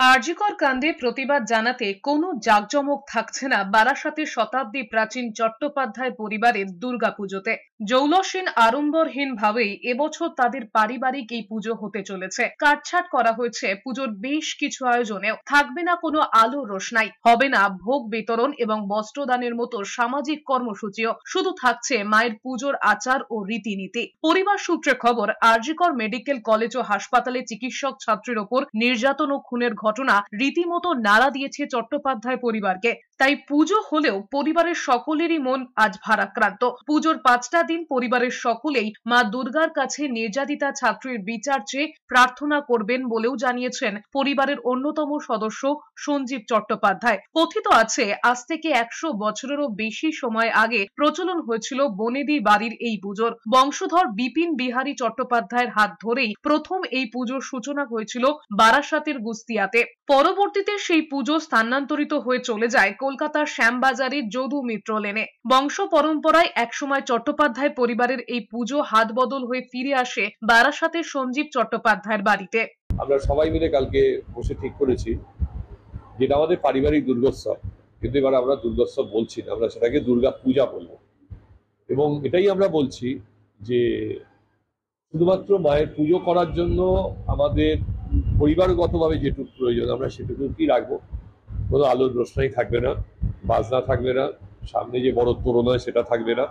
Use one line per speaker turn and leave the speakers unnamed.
আরজিকর কাণ্ডে প্রতিবাদ জানাতে কোনো জাঁকজমক থাকছে না বারাসাতের শতাব্দী প্রাচীন চট্টোপাধ্যায় পরিবারের দুর্গাপুজোতে। জৌলসীন আড়ম্বরহীন ভাবেই এবছর তাদের পারিবারিক এই পুজো হতে চলেছে। কাটছাট করা হয়েছে পুজোর বেশ কিছু আয়োজনেও। থাকবে না কোনো আলো রোশনাই, হবে না ভোগ বিতরণ এবং বস্ত্রদানের মতো সামাজিক কর্মসূচিও। শুধু থাকছে মায়ের পুজোর আচার ও রীতিনীতি। পরিবার সূত্রে খবর, আরজিকর মেডিকেল কলেজ ও হাসপাতালে চিকিৎসক ছাত্রীর ওপর নির্যাতন ও খুনের ঘটনা রীতিমতো নাড়া দিয়েছে চট্টোপাধ্যায় পরিবারকে। তাই পুজো হলেও পরিবারের সকলেরই মন আজ ভারাক্রান্ত। পুজোর 5টা দিন পরিবারের সকলেই মা দুর্গার কাছে নির্যাতিতা ছাত্রীর বিচার চেয়ে প্রার্থনা করবেন বলেও জানিয়েছেন পরিবারের অন্যতম সদস্য সঞ্জীব চট্টোপাধ্যায়। কথিত আছে, আজ থেকে 100 বছরেরও বেশি সময় আগে প্রচলন হয়েছিল বনেদি বাড়ির এই পুজোর। বংশধর বিপিন বিহারী চট্টোপাধ্যায়ের হাত ধরেই প্রথম এই পুজোর সূচনা হয়েছিল বারাসাতের গুস্তিয়াতে। পরবর্তীতে সেই পুজো স্থানান্তরিত হয়ে চলে যায় কলকাতার শ্যামবাজারের যদু মিত্র লেনে। বংশ পরম্পরায় একসময় চট্টোপাধ্যায় পরিবারের এই পুজো হাত বদল হয়ে ফিরে আসে বারাসাতের সঞ্জীব চট্টোপাধ্যায়ের বাড়িতে।
আমরা সবাই মিলে কালকে বসে ঠিক করেছি যেটা আমাদের পারিবারিক দুর্গোৎসব, কিন্তু এবার আমরা দুর্গোৎসব বলছি না, আমরা সেটাকে দুর্গা পূজা বলবো। এবং এটাই আমরা বলছি যে শুধুমাত্র মায়ের পুজো করার জন্য আমাদের পরিবারগতভাবে যেটুকু প্রয়োজন আমরা সেটুকুই রাখবো। কোনো আলোর রোশনাই থাকবে না, বাজনা থাকবে না, সামনে যে বড় তোরণ হয় সেটা থাকবে না।